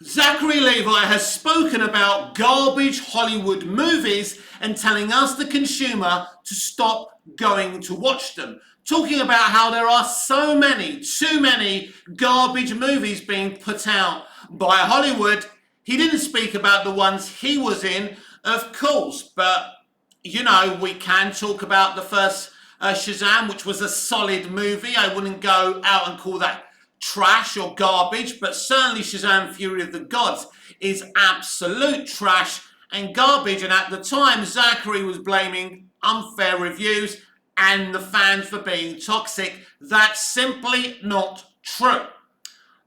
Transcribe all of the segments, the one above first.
Zachary Levi has spoken about garbage Hollywood movies and telling us, the consumer, to stop going to watch them. Talking about how there are too many garbage movies being put out by Hollywood. He didn't speak about the ones he was in, of course, but you know, we can talk about the first Shazam, which was a solid movie. I wouldn't go out and call that trash or garbage, but certainly Shazam Fury of the Gods is absolute trash and garbage. And at the time, Zachary was blaming unfair reviews and the fans for being toxic. That's simply not true.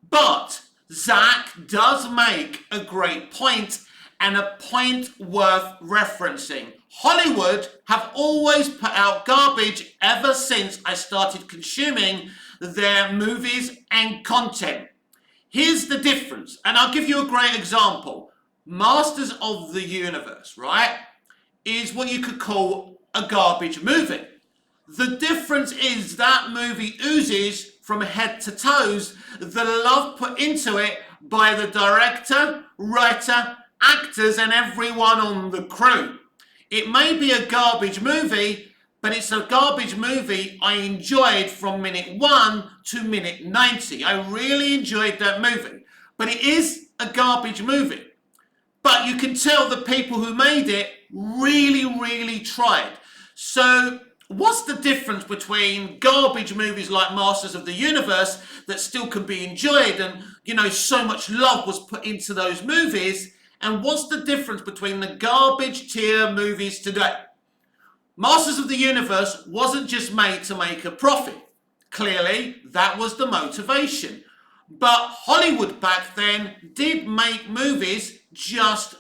But Zach does make a great point, and a point worth referencing. Hollywood have always put out garbage ever since I started consuming their movies and content. Here's the difference, and I'll give you a great example. Masters of the Universe, right, is what you could call a garbage movie. The difference is that movie oozes from head to toes the love put into it by the director, writer, actors, and everyone on the crew. It may be a garbage movie, but it's a garbage movie I enjoyed from minute 1 to minute 90. I really enjoyed that movie. But it is a garbage movie. But you can tell the people who made it really tried. So what's the difference between garbage movies like Masters of the Universe that still can be enjoyed and, you know, so much love was put into those movies, and what's the difference between the garbage tier movies today? Masters of the Universe wasn't just made to make a profit. Clearly, that was the motivation. But Hollywood back then did make movies just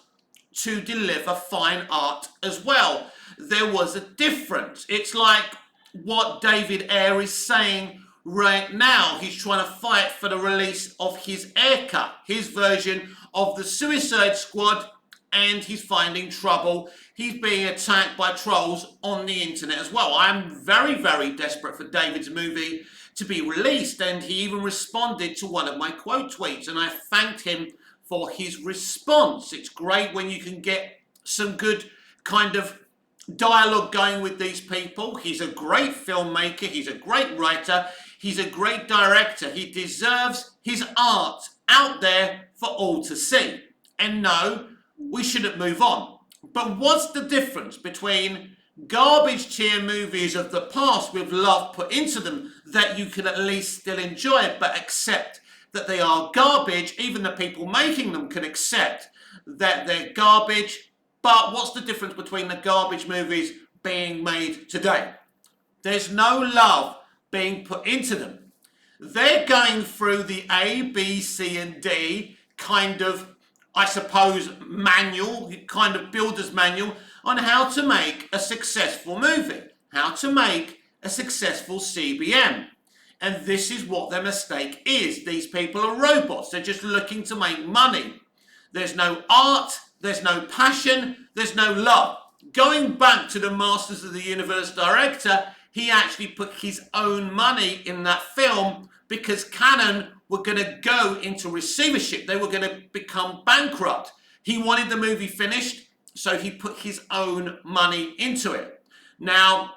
to deliver fine art as well. There was a difference. It's like what David Ayer is saying right now. He's trying to fight for the release of his Aircut, his version of the Suicide Squad, and he's finding trouble. He's being attacked by trolls on the internet as well. I'm very desperate for David's movie to be released, and he even responded to one of my quote tweets, and I thanked him for his response. It's great when you can get some good kind of dialogue going with these people. He's a great filmmaker, he's a great writer, he's a great director. He deserves his art out there for all to see. And no, we shouldn't move on. But what's the difference between garbage tier movies of the past with love put into them that you can at least still enjoy but accept that they are garbage? Even the people making them can accept that they're garbage. But what's the difference between the garbage movies being made today? There's no love being put into them. They're going through the A, B, C, and D kind of, I suppose, manual, kind of builder's manual on how to make a successful movie, how to make a successful CBM. And this is what their mistake is. These people are robots. They're just looking to make money. There's no art, there's no passion, there's no love. Going back to the Masters of the Universe director, he actually put his own money in that film because Canon were going to go into receivership. They were going to become bankrupt. He wanted the movie finished, so he put his own money into it. Now,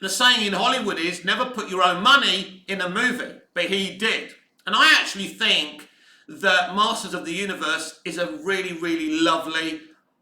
the saying in Hollywood is never put your own money in a movie, but he did. And I actually think that Masters of the Universe is a really lovely,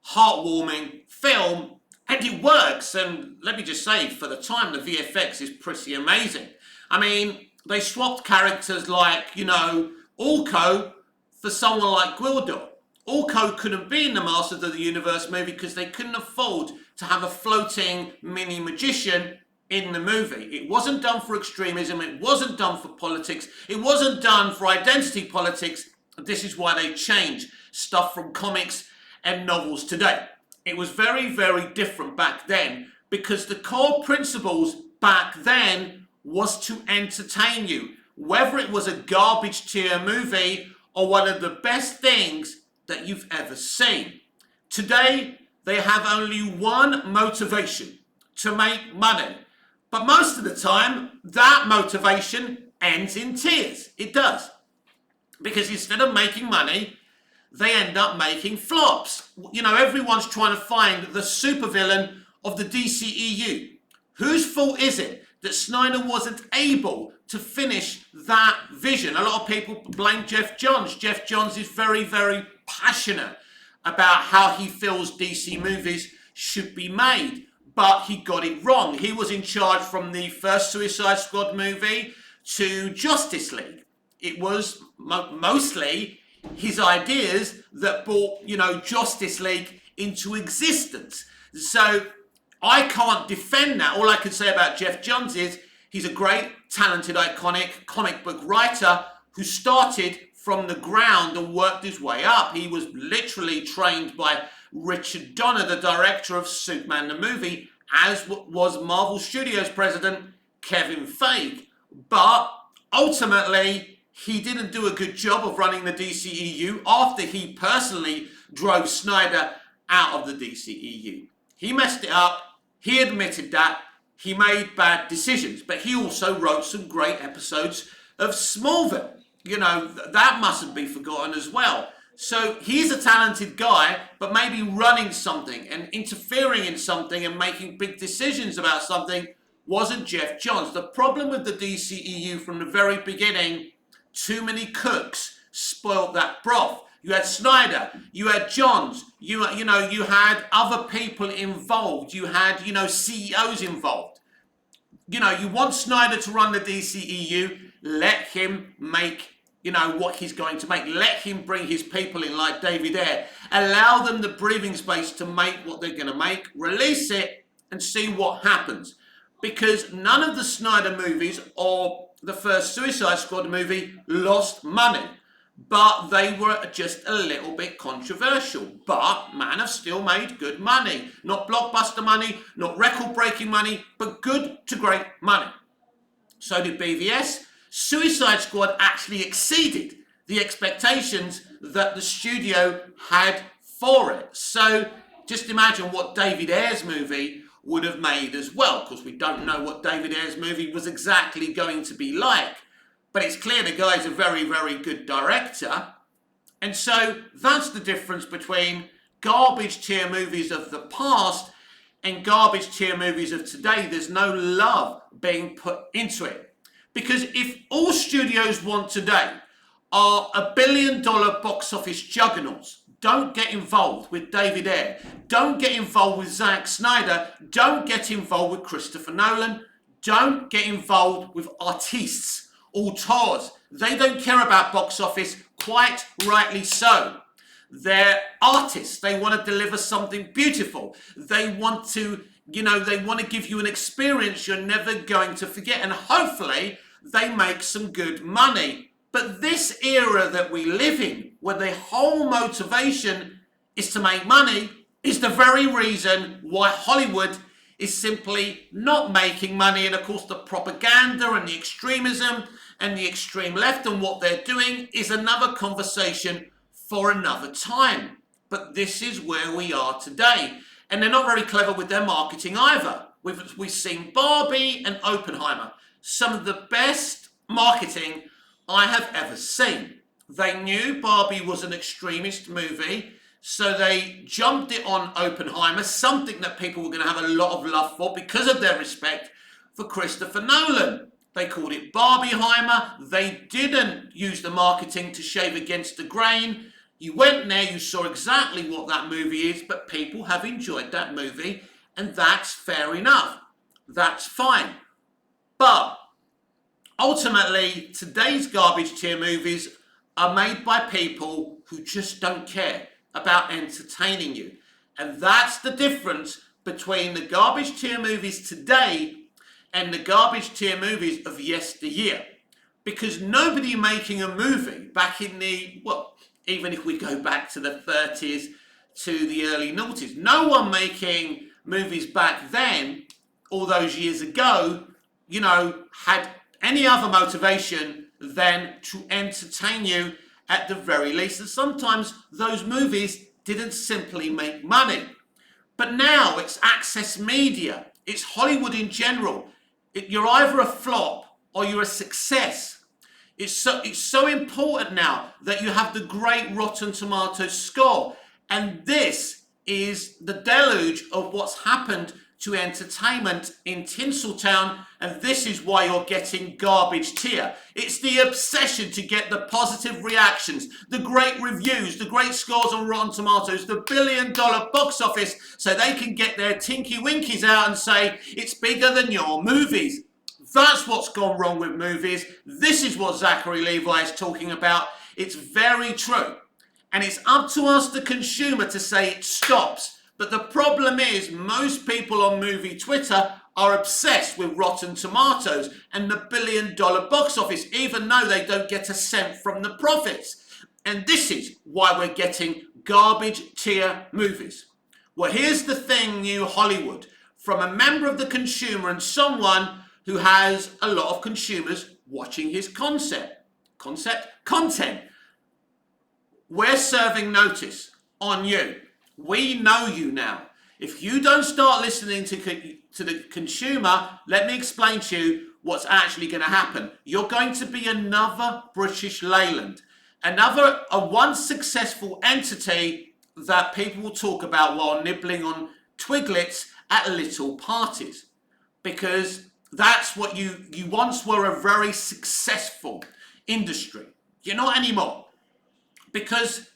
heartwarming film, and it works. And let me just say, for the time, the VFX is pretty amazing. I mean, they swapped characters like, you know, Orko for someone like Gwildor. Orko couldn't be in the Masters of the Universe movie because they couldn't afford to have a floating mini magician in the movie. It wasn't done for extremism, it wasn't done for politics, it wasn't done for identity politics. This is why they changed stuff from comics and novels today. It was very different back then because the core principles back then was to entertain you. Whether it was a garbage tier movie or one of the best things that you've ever seen. Today, they have only one motivation: to make money. But most of the time, that motivation ends in tears. It does. Because instead of making money, they end up making flops. You know, everyone's trying to find the supervillain of the DCEU. Whose fault is it that Snyder wasn't able to finish that vision? A lot of people blame Jeff Johns. Jeff Johns is very, very passionate about how he feels DC movies should be made, but he got it wrong. He was in charge from the first Suicide Squad movie to Justice League. It was mostly his ideas that brought, you know, Justice League into existence. So I can't defend that. All I can say about Jeff Johns is he's a great, talented, iconic comic book writer who started from the ground and worked his way up. He was literally trained by Richard Donner, the director of Superman the movie, as was Marvel Studios president Kevin Feige. But ultimately, he didn't do a good job of running the DCEU after he personally drove Snyder out of the DCEU. He messed it up. He admitted that. He made bad decisions. But he also wrote some great episodes of Smallville. You know, that mustn't be forgotten as well. So he's a talented guy, but maybe running something and interfering in something and making big decisions about something wasn't Jeff Johns. The problem with the DCEU from the very beginning, too many cooks spoiled that broth. You had Snyder, you had Johns, you had other people involved, you had, CEOs involved. You want Snyder to run the DCEU, let him make, what he's going to make. Let him bring his people in like David Ayer. Allow them the breathing space to make what they're going to make, release it, and see what happens. Because none of the Snyder movies or the first Suicide Squad movie lost money. But they were just a little bit controversial. But Man of Steel made good money. Not blockbuster money, not record-breaking money, but good to great money. So did BVS. Suicide Squad actually exceeded the expectations that the studio had for it. So just imagine what David Ayer's movie would have made as well, because we don't know what David Ayer's movie was exactly going to be like. But it's clear the guy's a very, very good director. And so that's the difference between garbage tier movies of the past and garbage tier movies of today. There's no love being put into it. Because if all studios want today are $1 billion box office juggernauts, don't get involved with David Ayer. Don't get involved with Zack Snyder. Don't get involved with Christopher Nolan. Don't get involved with artistes, auteurs. They don't care about box office, quite rightly so. They're artists. They want to deliver something beautiful. They want to, they want to give you an experience you're never going to forget. And hopefully they make some good money. But this era that we live in, where the whole motivation is to make money, is the very reason why Hollywood is simply not making money. And of course, the propaganda and the extremism and the extreme left and what they're doing is another conversation for another time. But this is where we are today. And they're not very clever with their marketing either. We've seen Barbie and Oppenheimer, some of the best marketing I have ever seen. They knew Barbie was an extremist movie, so they jumped it on Oppenheimer, something that people were going to have a lot of love for because of their respect for Christopher Nolan. They called it Barbieheimer. They didn't use the marketing to shave against the grain. You went there, you saw exactly what that movie is, but people have enjoyed that movie, and that's fair enough. That's fine. But ultimately, today's garbage tier movies are made by people who just don't care about entertaining you. And that's the difference between the garbage tier movies today and the garbage tier movies of yesteryear. Because nobody making a movie back in the, even if we go back to the 30s to the early noughties, no one making movies back then, all those years ago, had any other motivation than to entertain you at the very least. And sometimes those movies didn't simply make money. But now it's access media. It's Hollywood in general. You're either a flop or you're a success. It's so important now that you have the great Rotten Tomatoes score. And this is the deluge of what's happened to entertainment in Tinseltown, and this is why you're getting garbage tier. It's the obsession to get the positive reactions, the great reviews, the great scores on Rotten Tomatoes, the billion-dollar box office, so they can get their tinky winkies out and say, it's bigger than your movies. That's what's gone wrong with movies. This is what Zachary Levi is talking about. It's very true. And it's up to us, the consumer, to say it stops. But the problem is most people on movie Twitter are obsessed with Rotten Tomatoes and the billion-dollar box office, even though they don't get a cent from the profits. And this is why we're getting garbage tier movies. Well, here's the thing, New Hollywood, from a member of the consumer and someone who has a lot of consumers watching his content. We're serving notice on you. We know you now. If you don't start listening to the consumer, let me explain to you what's actually going to happen. You're going to be another British Leyland, a once successful entity that people will talk about while nibbling on twiglets at little parties. Because that's what you once were, a very successful industry. You're not anymore. Because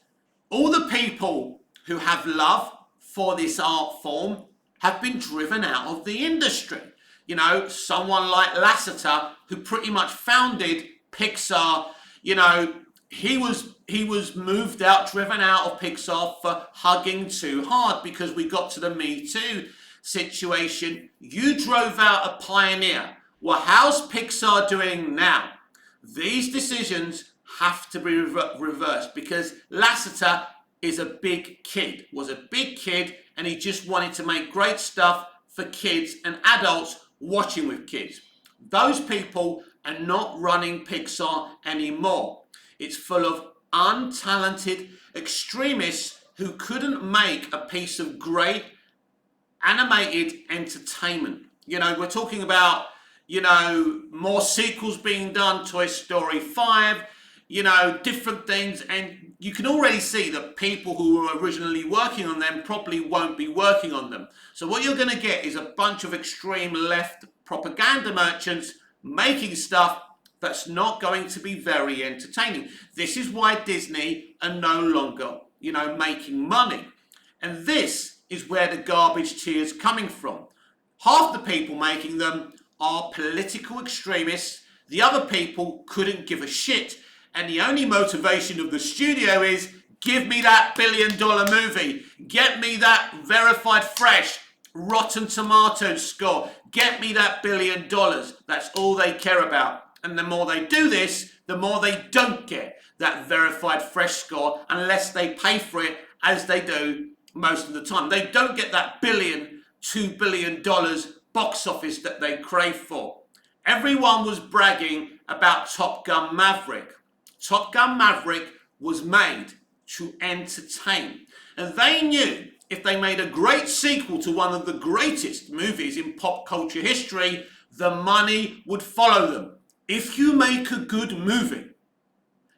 all the people who have love for this art form have been driven out of the industry. You know, someone like Lasseter, who pretty much founded Pixar, you know, he was moved out, driven out of Pixar for hugging too hard because we got to the Me Too situation. You drove out a pioneer. Well, how's Pixar doing now? These decisions have to be reversed because Lasseter was a big kid, and he just wanted to make great stuff for kids and adults watching with kids. Those people are not running Pixar anymore. It's full of untalented extremists who couldn't make a piece of great animated entertainment. You know, we're talking about, you know, more sequels being done, Toy Story 5, you know, different things, and you can already see that people who were originally working on them probably won't be working on them. So what you're going to get is a bunch of extreme left propaganda merchants making stuff that's not going to be very entertaining. This is why Disney are no longer, you know, making money. And this is where the garbage tier is coming from. Half the people making them are political extremists. The other people couldn't give a shit. And the only motivation of the studio is, give me that billion-dollar movie. Get me that verified fresh Rotten Tomatoes score. Get me that $1 billion. That's all they care about. And the more they do this, the more they don't get that verified fresh score unless they pay for it, as they do most of the time. They don't get that $2 billion box office that they crave for. Everyone was bragging about Top Gun Maverick. Top Gun Maverick was made to entertain. And they knew if they made a great sequel to one of the greatest movies in pop culture history, the money would follow them. If you make a good movie,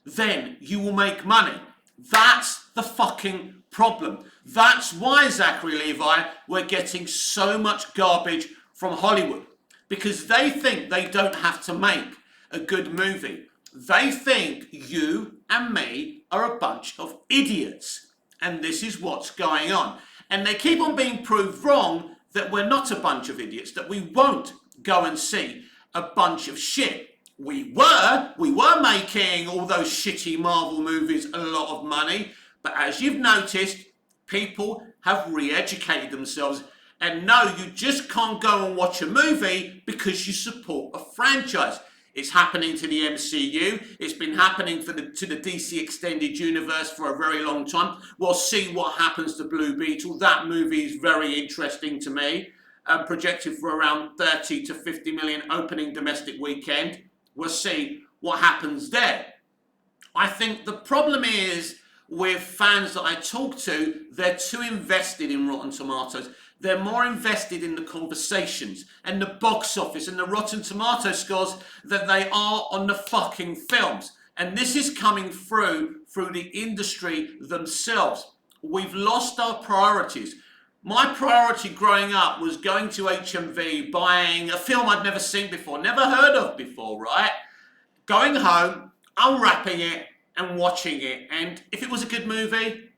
then you will make money. That's the fucking problem. That's why, Zachary Levi, we're getting so much garbage from Hollywood. Because they think they don't have to make a good movie. They think you and me are a bunch of idiots. And this is what's going on. And they keep on being proved wrong that we're not a bunch of idiots, that we won't go and see a bunch of shit. We were making all those shitty Marvel movies a lot of money. But as you've noticed, people have re-educated themselves. And no, you just can't go and watch a movie because you support a franchise. It's happening to the MCU. It's been happening to the DC Extended Universe for a very long time. We'll see what happens to Blue Beetle. That movie is very interesting to me. Projected for around 30 to 50 million opening domestic weekend. We'll see what happens there. I think the problem is with fans that I talk to, they're too invested in Rotten Tomatoes. They're more invested in the conversations and the box office and the Rotten Tomato scores than they are on the fucking films. And this is coming through the industry themselves. We've lost our priorities. My priority growing up was going to HMV, buying a film I'd never seen before, never heard of before, right? Going home, unwrapping it and watching it. And if it was a good movie,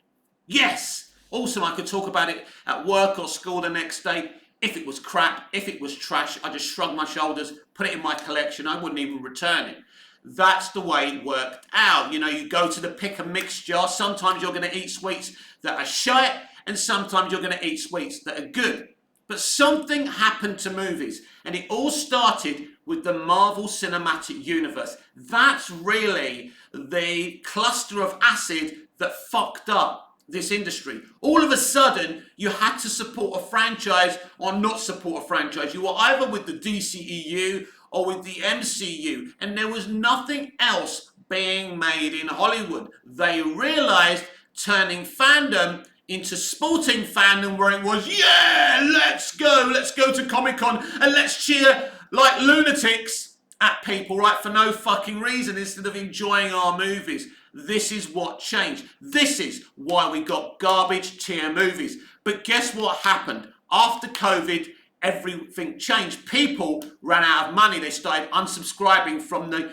yes. Awesome, I could talk about it at work or school the next day. If it was crap, if it was trash, I just shrugged my shoulders, put it in my collection, I wouldn't even return it. That's the way it worked out. You know, you go to the pick and mix jar. Sometimes you're going to eat sweets that are shite, and sometimes you're going to eat sweets that are good. But something happened to movies, and it all started with the Marvel Cinematic Universe. That's really the cluster of acid that fucked up this industry. All of a sudden, you had to support a franchise or not support a franchise. You were either with the DCEU or with the MCU, and there was nothing else being made in Hollywood. They realized turning fandom into sporting fandom, where it was, yeah, let's go to Comic-Con and let's cheer like lunatics at people, right, for no fucking reason, instead of enjoying our movies. This is what changed. This is why we got garbage tier movies. But guess what happened? After COVID, everything changed. People ran out of money. They started unsubscribing from the,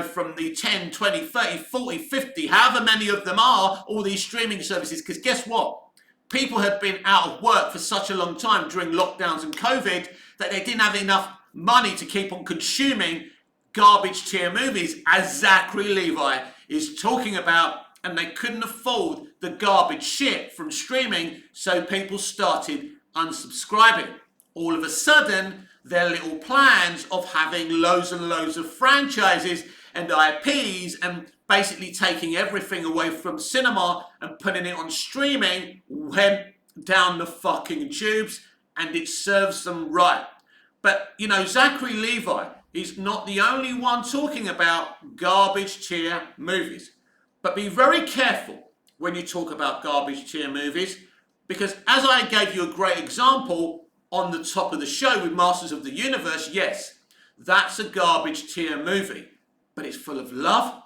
from the 10, 20, 30, 40, 50, however many of them are, all these streaming services. Because guess what? People had been out of work for such a long time during lockdowns and COVID that they didn't have enough money to keep on consuming garbage tier movies, as Zachary Levi is talking about, and they couldn't afford the garbage shit from streaming, so people started unsubscribing. All of a sudden, their little plans of having loads and loads of franchises and IPs and basically taking everything away from cinema and putting it on streaming went down the fucking tubes, and it serves them right. But, Zachary Levi is not the only one talking about garbage tier movies. But be very careful when you talk about garbage tier movies, because as I gave you a great example on the top of the show with Masters of the Universe, yes, that's a garbage tier movie, but it's full of love,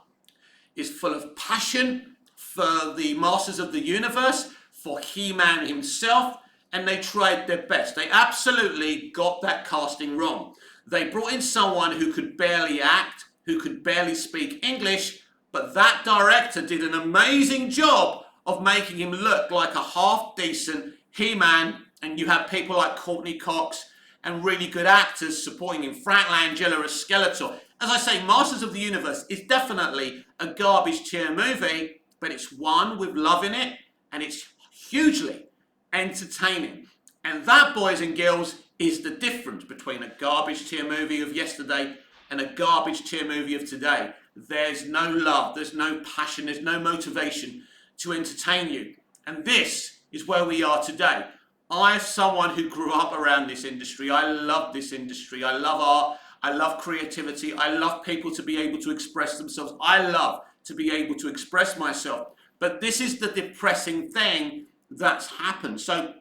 it's full of passion for the Masters of the Universe, for He-Man himself, and they tried their best. They absolutely got that casting wrong. They brought in someone who could barely act, who could barely speak English, but that director did an amazing job of making him look like a half-decent He-Man, and you have people like Courtney Cox and really good actors supporting him. Frank Langella as Skeletor. As I say, Masters of the Universe is definitely a garbage tier movie, but it's one with love in it, and it's hugely entertaining. And that, boys and girls, is the difference between a garbage tier movie of yesterday and a garbage tier movie of today. There's no love, there's no passion, there's no motivation to entertain you. And this is where we are today. I, as someone who grew up around this industry, I love this industry. I love art, I love creativity, I love people to be able to express themselves. I love to be able to express myself. But this is the depressing thing that's happened. So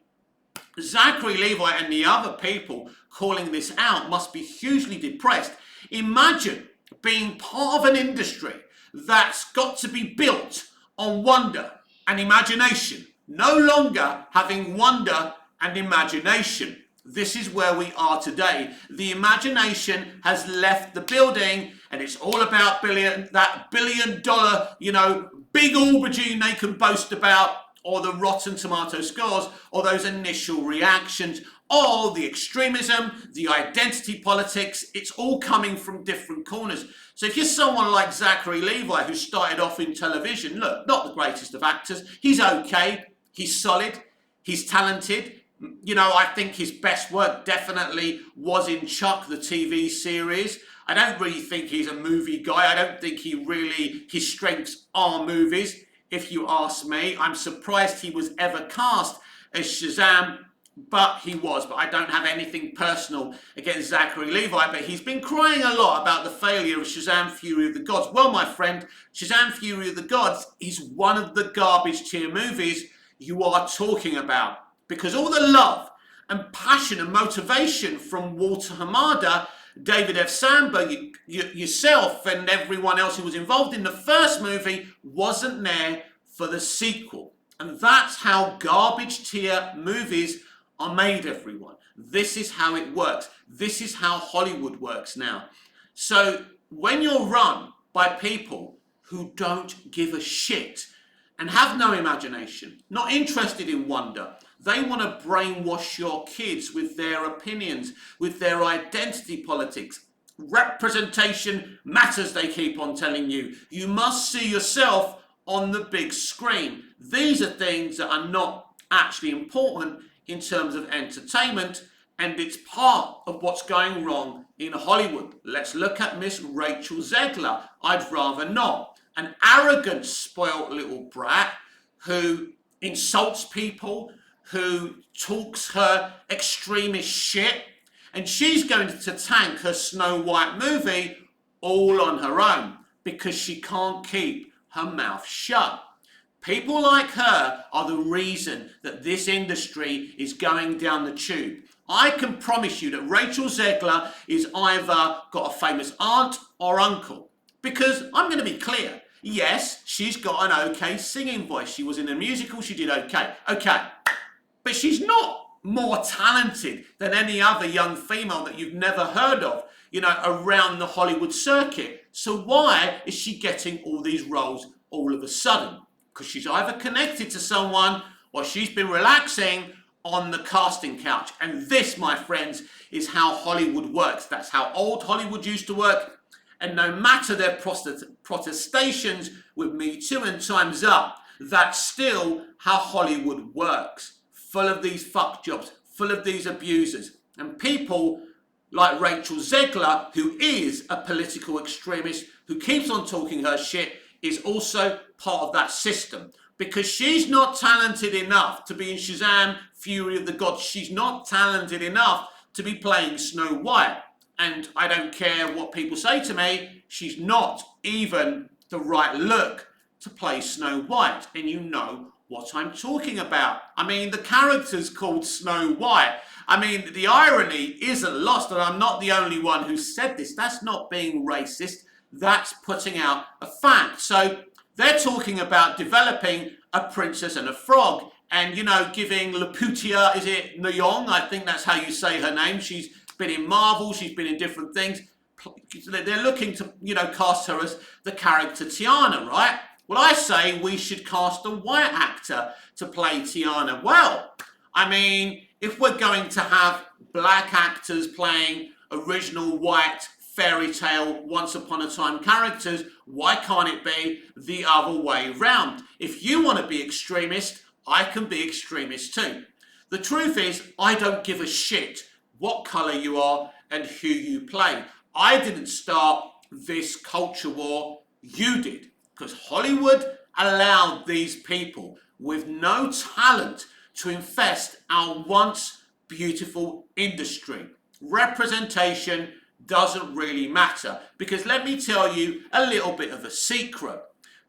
Zachary Levi and the other people calling this out must be hugely depressed. Imagine being part of an industry that's got to be built on wonder and imagination. No longer having wonder and imagination. This is where we are today. The imagination has left the building, and it's all about that billion dollar, big aubergine they can boast about, or the Rotten Tomato scores, or those initial reactions, or the extremism, the identity politics. It's all coming from different corners. So if you're someone like Zachary Levi, who started off in television, look, not the greatest of actors, he's okay, he's solid, he's talented. I think his best work definitely was in Chuck, the TV series. I don't really think he's a movie guy. I don't think his strengths are movies. If you ask me, I'm surprised he was ever cast as Shazam, but he was. But I don't have anything personal against Zachary Levi, but he's been crying a lot about the failure of Shazam Fury of the Gods. Well, my friend, Shazam Fury of the Gods is one of the garbage tier movies you are talking about, because all the love and passion and motivation from Walter Hamada, David F. Sandberg, yourself, and everyone else who was involved in the first movie wasn't there for the sequel. And that's how garbage tier movies are made, everyone. This is how it works. This is how Hollywood works now. So when you're run by people who don't give a shit and have no imagination, not interested in wonder, they want to brainwash your kids with their opinions, with their identity politics. Representation matters, they keep on telling you. You must see yourself on the big screen. These are things that are not actually important in terms of entertainment, and it's part of what's going wrong in Hollywood. Let's look at Miss Rachel Zegler. I'd rather not. An arrogant, spoilt little brat who insults people, who talks her extremist shit, and she's going to tank her Snow White movie all on her own because she can't keep her mouth shut. People like her are the reason that this industry is going down the tube. I can promise you that Rachel Zegler is either got a famous aunt or uncle. Because I'm going to be clear, yes, she's got an okay singing voice. She was in a musical, she did okay. Okay. But she's not more talented than any other young female that you've never heard of, around the Hollywood circuit. So why is she getting all these roles all of a sudden? Because she's either connected to someone or she's been relaxing on the casting couch. And this, my friends, is how Hollywood works. That's how old Hollywood used to work. And no matter their protestations with Me Too and Time's Up, that's still how Hollywood works. Full of these fuck jobs, full of these abusers. And people like Rachel Zegler, who is a political extremist, who keeps on talking her shit, is also part of that system. Because she's not talented enough to be in Shazam! Fury of the Gods. She's not talented enough to be playing Snow White. And I don't care what people say to me, she's not even the right look to play Snow White. And you know what I'm talking about. I mean, the character's called Snow White. I mean, the irony isn't lost, and I'm not the only one who said this. That's not being racist. That's putting out a fact. So they're talking about developing a princess and a frog and, giving Lupita, is it Nyong? I think that's how you say her name. She's been in Marvel. She's been in different things. They're looking to, cast her as the character Tiana, right? Well, I say we should cast a white actor to play Tiana. Well, I mean, if we're going to have black actors playing original white fairy tale once upon a time characters, why can't it be the other way round? If you want to be extremist, I can be extremist too. The truth is, I don't give a shit what colour you are and who you play. I didn't start this culture war, you did. Because Hollywood allowed these people with no talent to infest our once beautiful industry. Representation doesn't really matter. Because let me tell you a little bit of a secret.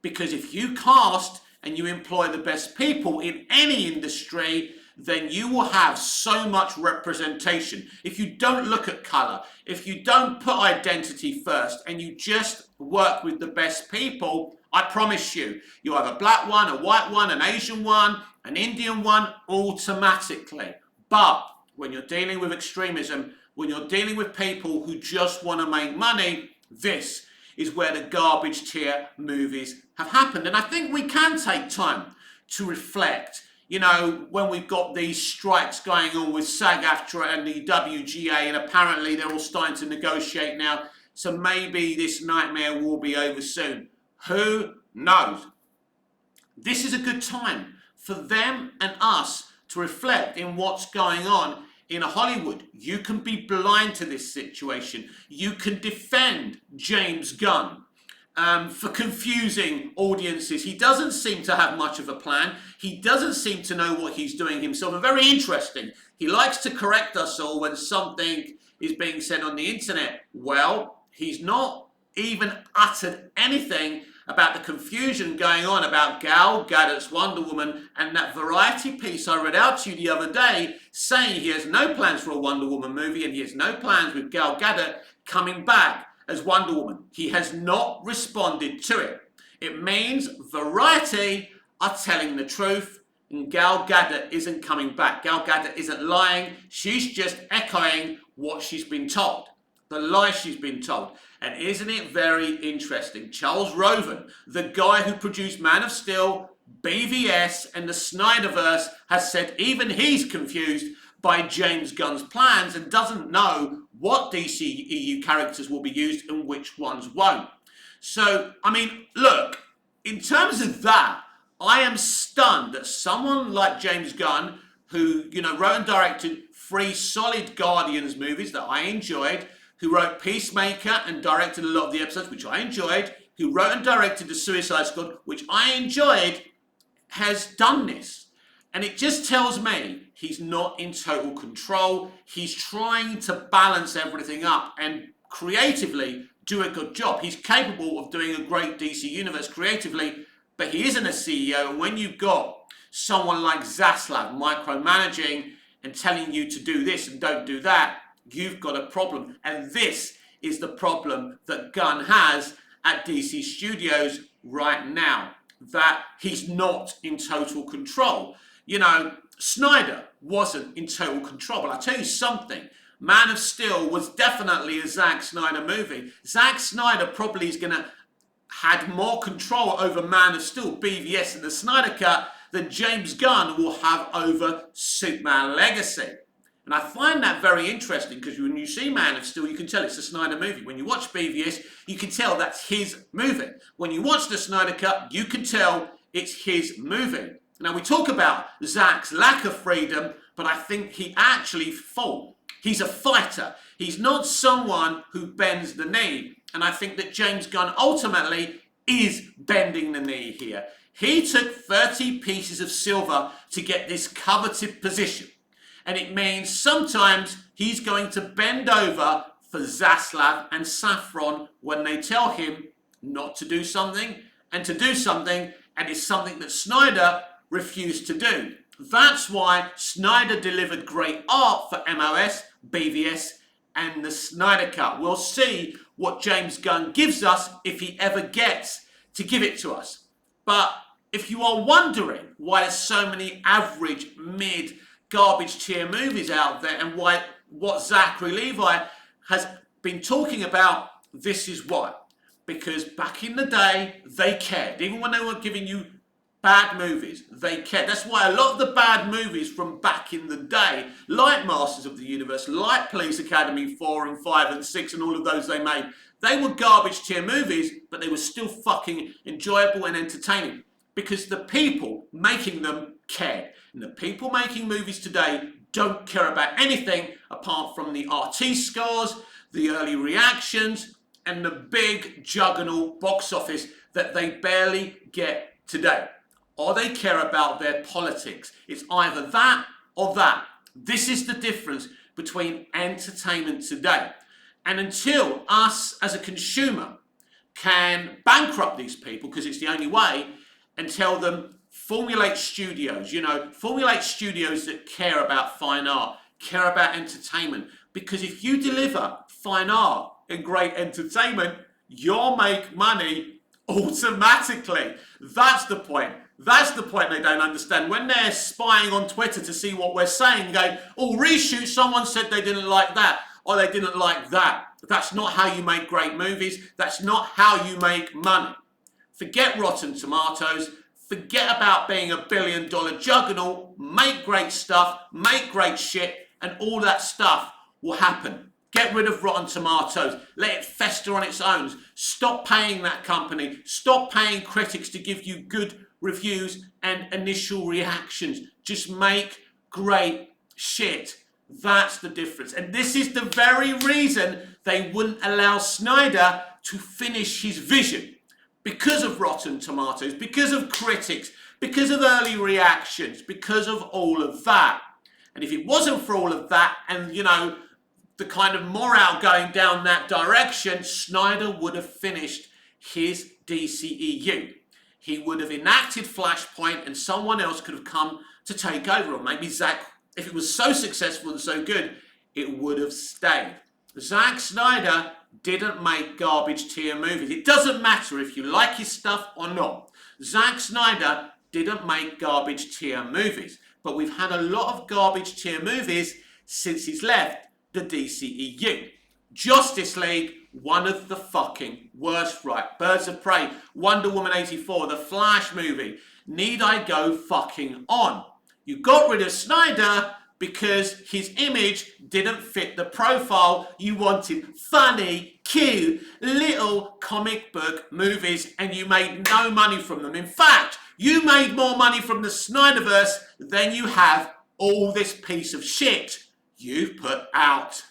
Because if you cast and you employ the best people in any industry, then you will have so much representation. If you don't look at colour, if you don't put identity first, and you just work with the best people, I promise you, you'll have a black one, a white one, an Asian one, an Indian one, automatically. But when you're dealing with extremism, when you're dealing with people who just want to make money, this is where the garbage tier movies have happened. And I think we can take time to reflect. When we've got these strikes going on with SAG-AFTRA and the WGA, and apparently they're all starting to negotiate now, so maybe this nightmare will be over soon. Who knows? This is a good time for them and us to reflect in what's going on in Hollywood. You can be blind to this situation. You can defend James Gunn for confusing audiences. He doesn't seem to have much of a plan. He doesn't seem to know what he's doing himself. And very interesting, he likes to correct us all when something is being said on the internet. Well, he's not even uttered anything about the confusion going on about Gal Gadot's Wonder Woman and that Variety piece I read out to you the other day saying he has no plans for a Wonder Woman movie and he has no plans with Gal Gadot coming back as Wonder Woman. He has not responded to it. It means Variety are telling the truth and Gal Gadot isn't coming back. Gal Gadot isn't lying. She's just echoing what she's been told, the lie she's been told. And isn't it very interesting? Charles Roven, the guy who produced Man of Steel, BVS, and the Snyderverse, has said even he's confused by James Gunn's plans and doesn't know what DCEU characters will be used and which ones won't. So, I mean, look, in terms of that, I am stunned that someone like James Gunn, who, wrote and directed 3 solid Guardians movies that I enjoyed, who wrote Peacemaker and directed a lot of the episodes, which I enjoyed, who wrote and directed The Suicide Squad, which I enjoyed, has done this. And it just tells me he's not in total control. He's trying to balance everything up and creatively do a good job. He's capable of doing a great DC universe creatively, but he isn't a CEO. And when you've got someone like Zaslav micromanaging and telling you to do this and don't do that, you've got a problem. And this is the problem that Gunn has at DC Studios right now, that he's not in total control. Snyder wasn't in total control, but I'll tell you something. Man of Steel was definitely a Zack Snyder movie. Zack Snyder probably is going to had more control over Man of Steel, BVS, and the Snyder Cut than James Gunn will have over Superman Legacy. And I find that very interesting because when you see Man of Steel, you can tell it's a Snyder movie. When you watch BVS, you can tell that's his movie. When you watch the Snyder Cut, you can tell it's his movie. Now, we talk about Zack's lack of freedom, but I think he actually fought. He's a fighter. He's not someone who bends the knee. And I think that James Gunn ultimately is bending the knee here. He took 30 pieces of silver to get this coveted position. And it means sometimes he's going to bend over for Zaslav and Saffron when they tell him not to do something and to do something, and it's something that Snyder refused to do. That's why Snyder delivered great art for MOS, BVS, and the Snyder Cut. We'll see what James Gunn gives us if he ever gets to give it to us. But if you are wondering why there's so many average, mid, garbage tier movies out there and what Zachary Levi has been talking about, this is why. Because back in the day, they cared. Even when they were giving you bad movies, they cared. That's why a lot of the bad movies from back in the day, like Masters of the Universe, like Police Academy 4 and 5 and 6 and all of those they made, they were garbage tier movies, but they were still fucking enjoyable and entertaining because the people making them cared. And the people making movies today don't care about anything apart from the RT scores, the early reactions, and the big juggernaut box office that they barely get today. Or they care about their politics. It's either that or that. This is the difference between entertainment today. And until us as a consumer can bankrupt these people, because it's the only way, and tell them, formulate studios, formulate studios that care about fine art, care about entertainment. Because if you deliver fine art and great entertainment, you'll make money automatically. That's the point. That's the point they don't understand. When they're spying on Twitter to see what we're saying, going, oh, reshoot, someone said they didn't like that, or they didn't like that. That's not how you make great movies. That's not how you make money. Forget Rotten Tomatoes. Forget about being a billion-dollar juggernaut. Make great stuff, make great shit, and all that stuff will happen. Get rid of Rotten Tomatoes. Let it fester on its own. Stop paying that company. Stop paying critics to give you good reviews and initial reactions. Just make great shit. That's the difference. And this is the very reason they wouldn't allow Snyder to finish his vision. Because of Rotten Tomatoes, because of critics, because of early reactions, because of all of that. And if it wasn't for all of that and, the kind of morale going down that direction, Snyder would have finished his DCEU. He would have enacted Flashpoint and someone else could have come to take over. Or maybe Zack, if it was so successful and so good, it would have stayed. Zack Snyder didn't make garbage tier movies. It doesn't matter if you like his stuff or not. Zack Snyder didn't make garbage tier movies. But we've had a lot of garbage tier movies since he's left the DCEU. Justice League, one of the fucking worst, right? Birds of Prey, Wonder Woman 84, the Flash movie. Need I go fucking on? You got rid of Snyder because his image didn't fit the profile. You wanted funny, cute, little comic book movies and you made no money from them. In fact, you made more money from the Snyderverse than you have all this piece of shit you've put out.